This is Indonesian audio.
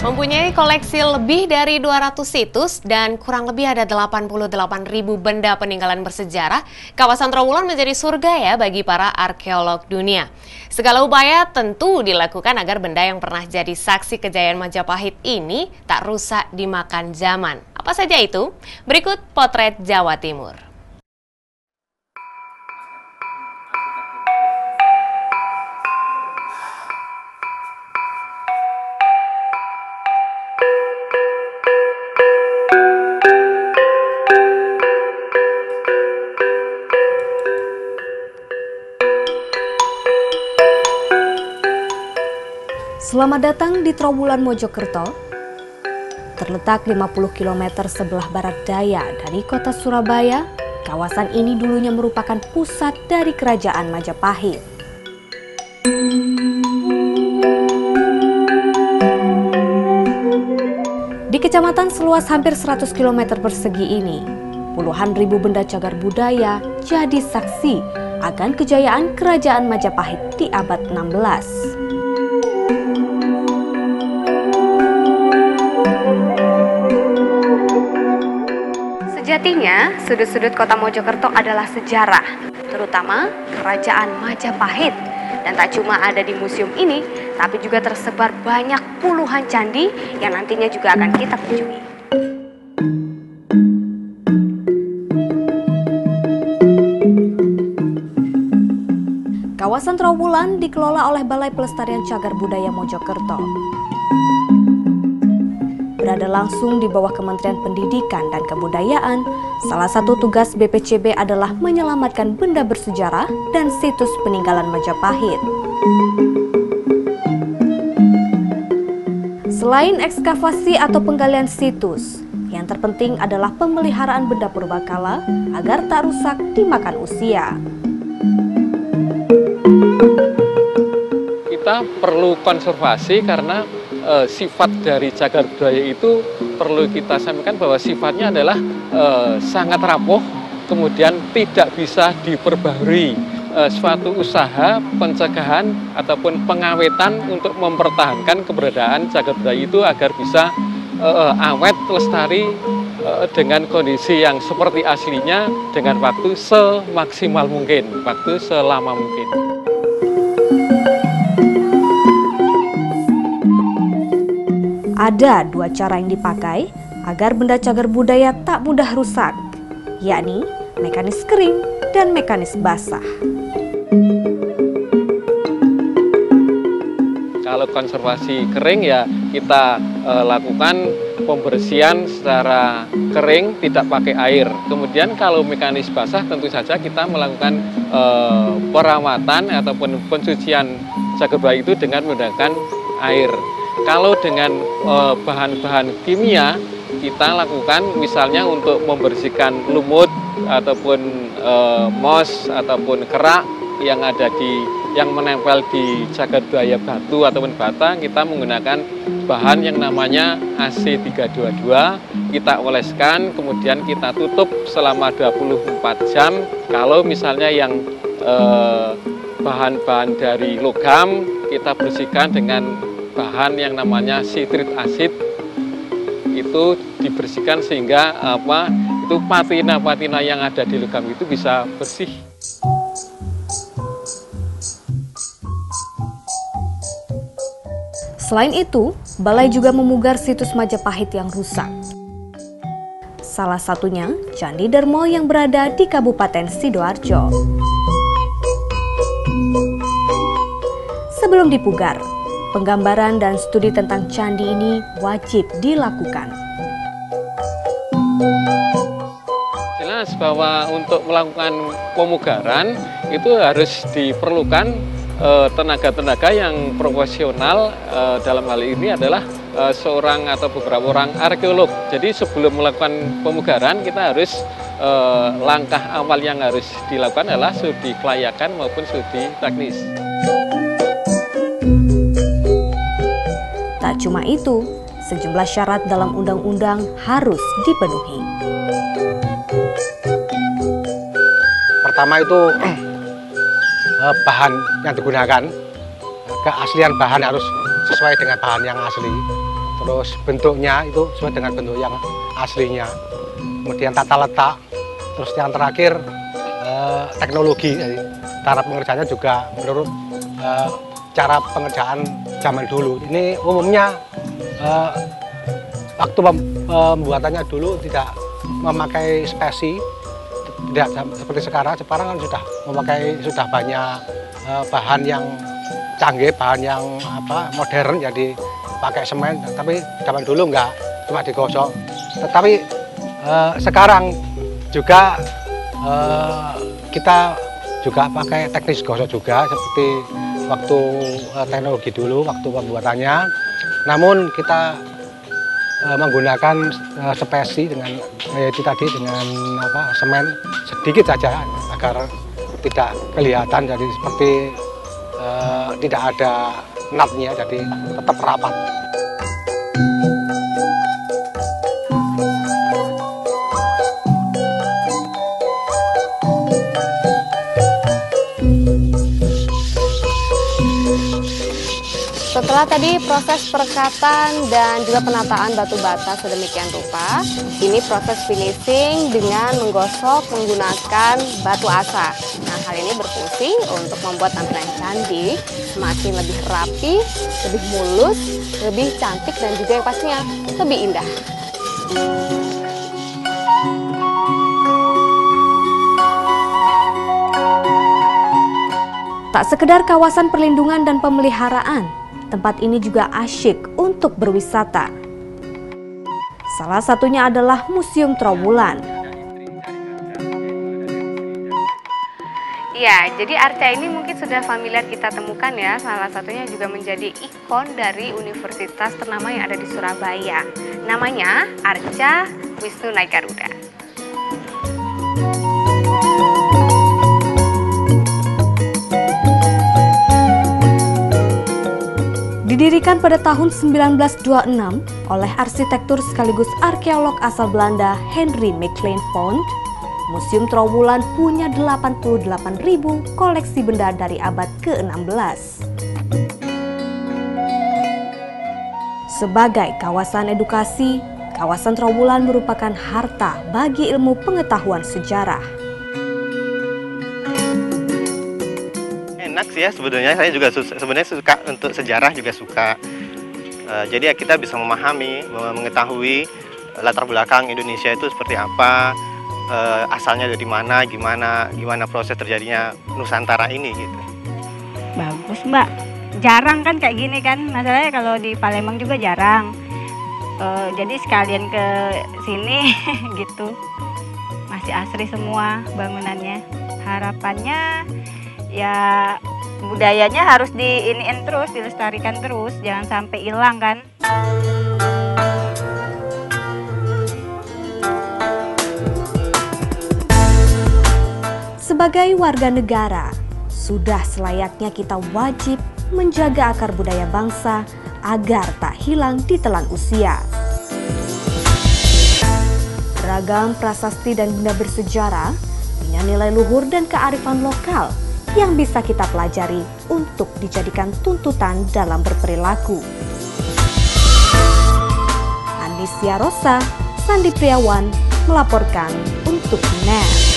Mempunyai koleksi lebih dari 200 situs dan kurang lebih ada 88.000 benda peninggalan bersejarah, kawasan Trowulan menjadi surga ya bagi para arkeolog dunia. Segala upaya tentu dilakukan agar benda yang pernah jadi saksi kejayaan Majapahit ini tak rusak dimakan zaman. Apa saja itu? Berikut potret Jawa Timur. Selamat datang di Trowulan Mojokerto. Terletak 50 km sebelah barat daya dari kota Surabaya, kawasan ini dulunya merupakan pusat dari kerajaan Majapahit. Di kecamatan seluas hampir 100 km persegi ini, puluhan ribu benda cagar budaya jadi saksi akan kejayaan kerajaan Majapahit di abad 16. Sejatinya, sudut-sudut kota Mojokerto adalah sejarah, terutama kerajaan Majapahit. Dan tak cuma ada di museum ini, tapi juga tersebar banyak puluhan candi yang nantinya juga akan kita kunjungi. Kawasan Trowulan dikelola oleh Balai Pelestarian Cagar Budaya Mojokerto. Berada langsung di bawah Kementerian Pendidikan dan Kebudayaan, salah satu tugas BPCB adalah menyelamatkan benda bersejarah dan situs peninggalan Majapahit. Selain ekskavasi atau penggalian situs, yang terpenting adalah pemeliharaan benda purbakala agar tak rusak dimakan usia. Kita perlu konservasi karena sifat dari cagar budaya itu perlu kita sampaikan bahwa sifatnya adalah sangat rapuh, kemudian tidak bisa diperbaharui. Suatu usaha pencegahan ataupun pengawetan untuk mempertahankan keberadaan cagar budaya itu agar bisa awet, lestari dengan kondisi yang seperti aslinya dengan waktu semaksimal mungkin, waktu selama mungkin. Ada dua cara yang dipakai agar benda cagar budaya tak mudah rusak, yakni mekanis kering dan mekanis basah. Kalau konservasi kering ya kita lakukan pembersihan secara kering, tidak pakai air. Kemudian kalau mekanis basah tentu saja kita melakukan perawatan ataupun pencucian cagar budaya itu dengan menggunakan air. Kalau dengan bahan-bahan kimia kita lakukan misalnya untuk membersihkan lumut ataupun mos ataupun kerak yang menempel di cagar budaya batu ataupun bata, kita menggunakan bahan yang namanya AC322, kita oleskan kemudian kita tutup selama 24 jam. Kalau misalnya yang bahan-bahan dari logam kita bersihkan dengan bahan yang namanya sitrit asid, itu dibersihkan sehingga itu patina-patina yang ada di logam itu bisa bersih. Selain itu, Balai juga memugar situs Majapahit yang rusak. Salah satunya Candi Darmo yang berada di Kabupaten Sidoarjo. Sebelum dipugar, penggambaran dan studi tentang candi ini wajib dilakukan. Jelas bahwa untuk melakukan pemugaran itu harus diperlukan tenaga-tenaga yang profesional, dalam hal ini adalah seorang atau beberapa orang arkeolog. Jadi sebelum melakukan pemugaran kita harus langkah awal yang harus dilakukan adalah studi kelayakan maupun studi teknis. Tak cuma itu, sejumlah syarat dalam undang-undang harus dipenuhi. Pertama itu bahan yang digunakan, keaslian bahan harus sesuai dengan bahan yang asli. terus bentuknya itu sesuai dengan bentuk yang aslinya, kemudian tata letak, terus yang terakhir teknologi. Jadi, cara pengerjaannya juga menurut cara pengerjaan zaman dulu. Ini umumnya waktu pembuatannya dulu tidak memakai spesi, tidak seperti sekarang. Sekarang kan sudah banyak bahan yang canggih, bahan yang modern, jadi pakai semen. Tapi zaman dulu enggak, cuma digosok. Tetapi sekarang juga kita juga pakai teknis gosok juga, seperti waktu teknologi dulu, waktu pembuatannya. Namun kita menggunakan spesi dengan itu tadi, dengan semen sedikit saja agar tidak kelihatan, jadi seperti tidak ada nutnya, jadi tetap rapat. Setelah tadi proses perekatan dan juga penataan batu bata sedemikian rupa, ini proses finishing dengan menggosok menggunakan batu asa. Nah, hal ini berfungsi untuk membuat tampilan candi semakin lebih rapi, lebih mulus, lebih cantik, dan juga yang pastinya lebih indah. Tak sekedar kawasan perlindungan dan pemeliharaan, tempat ini juga asyik untuk berwisata. Salah satunya adalah Museum Trowulan. Ya, jadi arca ini mungkin sudah familiar kita temukan ya. Salah satunya juga menjadi ikon dari universitas ternama yang ada di Surabaya. Namanya Arca Wisnu Naik Garuda. Didirikan pada tahun 1926 oleh arsitektur sekaligus arkeolog asal Belanda Henry Mecklin Pond, Museum Trowulan punya 88.000 koleksi benda dari abad ke-16. Sebagai kawasan edukasi, kawasan Trowulan merupakan harta bagi ilmu pengetahuan sejarah. Enak sih ya sebenarnya, saya juga sebenarnya suka untuk sejarah, juga suka. Jadi ya kita bisa memahami, mengetahui latar belakang Indonesia itu seperti apa, asalnya dari mana, gimana proses terjadinya Nusantara ini gitu. Bagus Mbak, jarang kan kayak gini kan, masalahnya kalau di Palembang juga jarang. Jadi sekalian ke sini gitu, masih asri semua bangunannya. Harapannya ya budayanya harus diiniin terus, dilestarikan terus, jangan sampai hilang kan. Sebagai warga negara, sudah selayaknya kita wajib menjaga akar budaya bangsa agar tak hilang ditelan usia. Beragam prasasti dan benda bersejarah punya nilai luhur dan kearifan lokal yang bisa kita pelajari untuk dijadikan tuntutan dalam berperilaku. Andisia Rosa, Sandi Priawan melaporkan untuk NET.